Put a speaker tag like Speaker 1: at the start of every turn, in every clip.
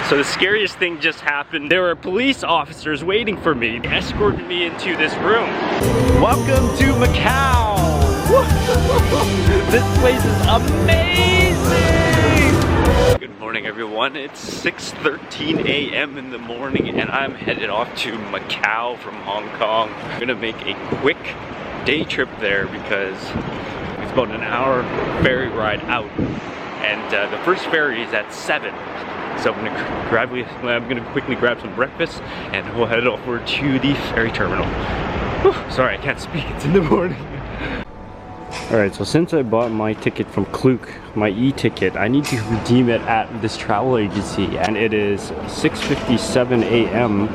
Speaker 1: So the scariest thing just happened. There were police officers waiting for me. They escorted me into this room. Welcome to Macau! This place is amazing! Good morning everyone. It's 6:13 a.m. in the morning and I'm headed off to Macau from Hong Kong. I'm gonna make a quick day trip there because it's about an hour ferry ride out. And the first ferry is at 7. So I'm gonna quickly grab some breakfast and we'll head over to the ferry terminal. Whew, sorry, I can't speak, it's in the morning. Alright, so since I bought my ticket from Klook, my e-ticket, I need to redeem it at this travel agency and it is 6:57 a.m.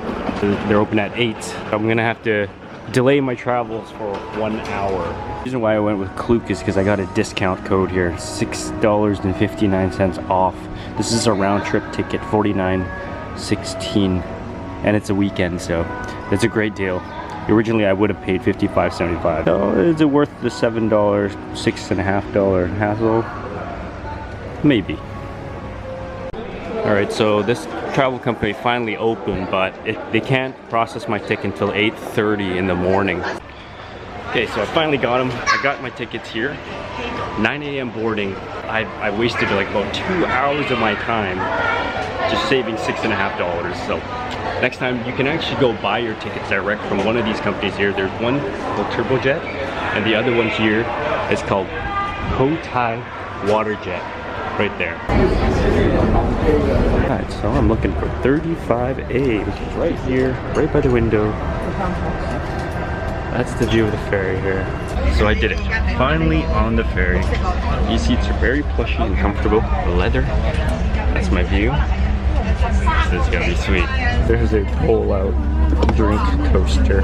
Speaker 1: They're open at 8. I'm gonna have to delay my travels for 1 hour. The reason why I went with Klook is because I got a discount code here, $6.59 off. This is a round trip ticket, $49.16, and it's a weekend, so it's a great deal. Originally I would have paid $55.75. So is it worth the $7, $6.50 hassle? Maybe. Alright, so this travel company finally opened, but they can't process my ticket until 8:30 in the morning. Okay, so I finally got them. I got my tickets here. 9 a.m. boarding. I wasted like about 2 hours of my time just saving $6.50. So next time you can actually go buy your tickets direct from one of these companies here. There's one called Turbojet and the other one here is called Cotai Waterjet. Right there. Alright, so I'm looking for 35A, which is right here, right by the window. That's the view of the ferry here. So I did it. Finally on the ferry. These seats are very plushy and comfortable. The leather. That's my view. This is gonna be sweet. There's a pull-out drink coaster.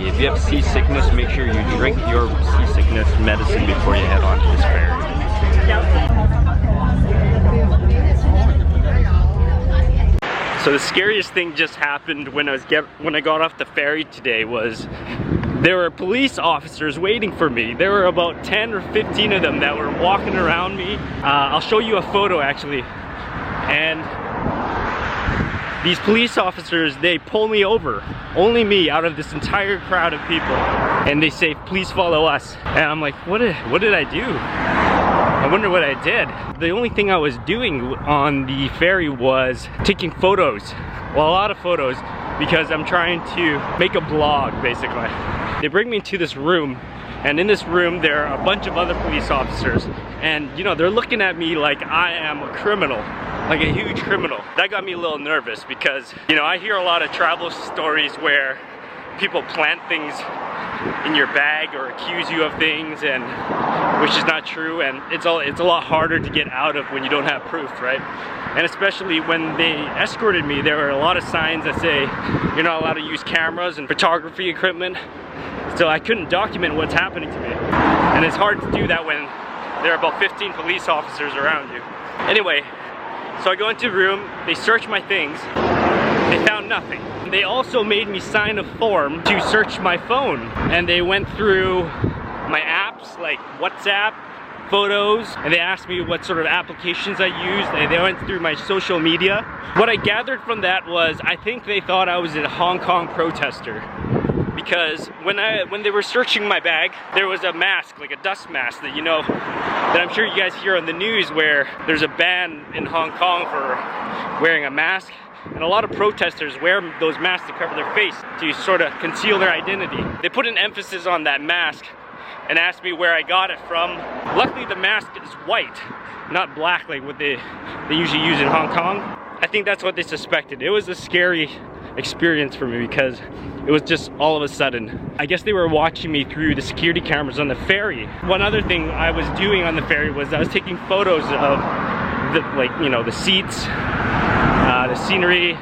Speaker 1: If you have seasickness, make sure you drink your seasickness medicine before you head on to this ferry. So the scariest thing just happened when I got off the ferry today was there were police officers waiting for me. There were about 10 or 15 of them that were walking around me. I'll show you a photo actually. And these police officers, they pull me over, only me out of this entire crowd of people. And they say, please follow us. And I'm like, what did I do? I wonder what I did. The only thing I was doing on the ferry was taking photos. Well, a lot of photos because I'm trying to make a blog, basically. They bring me to this room, and in this room there are a bunch of other police officers. And, you know, they're looking at me like I am a criminal, like a huge criminal. That got me a little nervous because, you know, I hear a lot of travel stories where people plant things in your bag or accuse you of things, and which is not true, and it's a lot harder to get out of when you don't have proof, right? And especially when they escorted me, there were a lot of signs that say you're not allowed to use cameras and photography equipment, so I couldn't document what's happening to me. And it's hard to do that when there are about 15 police officers around you. Anyway, so I go into the room, they search my things, they found nothing. They also made me sign a form to search my phone, and they went through my apps like WhatsApp, photos, and they asked me what sort of applications I used, and they went through my social media. What I gathered from that was I think they thought I was a Hong Kong protester, because when they were searching my bag, there was a mask, like a dust mask that, you know, that I'm sure you guys hear on the news where there's a ban in Hong Kong for wearing a mask. And a lot of protesters wear those masks to cover their face to sort of conceal their identity. They put an emphasis on that mask and asked me where I got it from. Luckily the mask is white, not black like what they usually use in Hong Kong. I think that's what they suspected. It was a scary experience for me because it was just all of a sudden. I guess they were watching me through the security cameras on the ferry. One other thing I was doing on the ferry was I was taking photos of the seats, the scenery,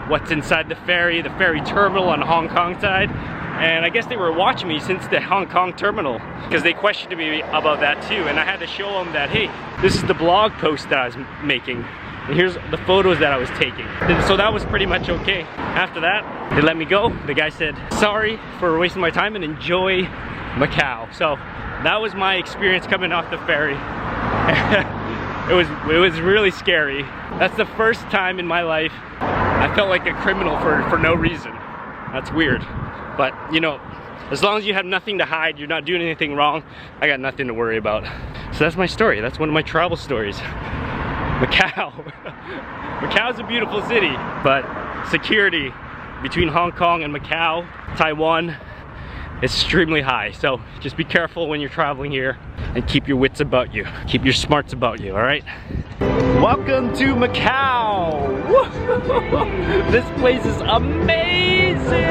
Speaker 1: what's inside the ferry terminal on the Hong Kong side. And I guess they were watching me since the Hong Kong terminal because they questioned me about that too. And I had to show them that, hey, this is the blog post that I was making. And here's the photos that I was taking. So that was pretty much okay. After that, they let me go. The guy said, sorry for wasting my time and enjoy Macau. So that was my experience coming off the ferry. it was really scary. That's the first time in my life I felt like a criminal for no reason. That's weird. But you know, as long as you have nothing to hide, you're not doing anything wrong, I got nothing to worry about. So that's my story. That's one of my travel stories. Macau. Macau's a beautiful city, but security between Hong Kong and Macau, Taiwan, is extremely high. So just be careful when you're traveling here and keep your wits about you. Keep your smarts about you, all right? Welcome to Macau. This place is amazing.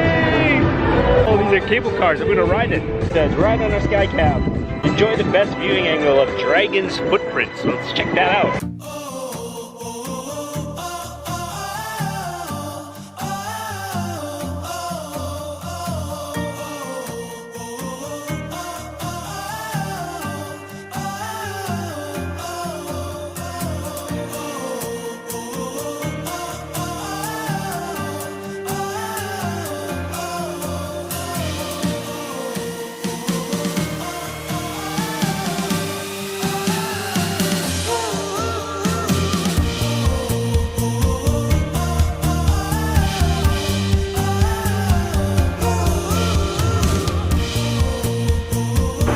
Speaker 1: Oh, these are cable cars. I'm gonna ride it. It says, ride on our sky cab. Enjoy the best viewing angle of Dragon's footprints. So let's check that out.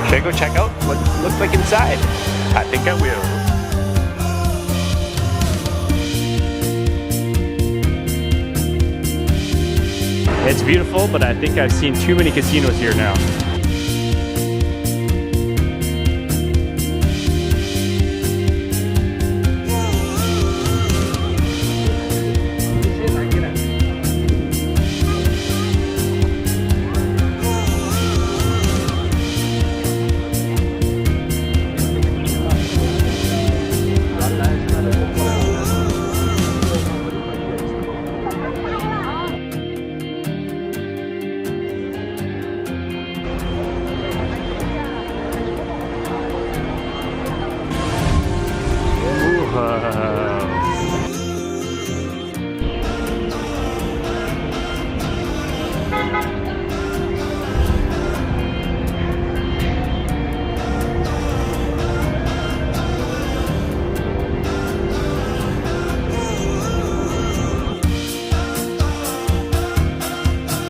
Speaker 1: Should I go check out what it looks like inside? I think I will. It's beautiful, but I think I've seen too many casinos here now.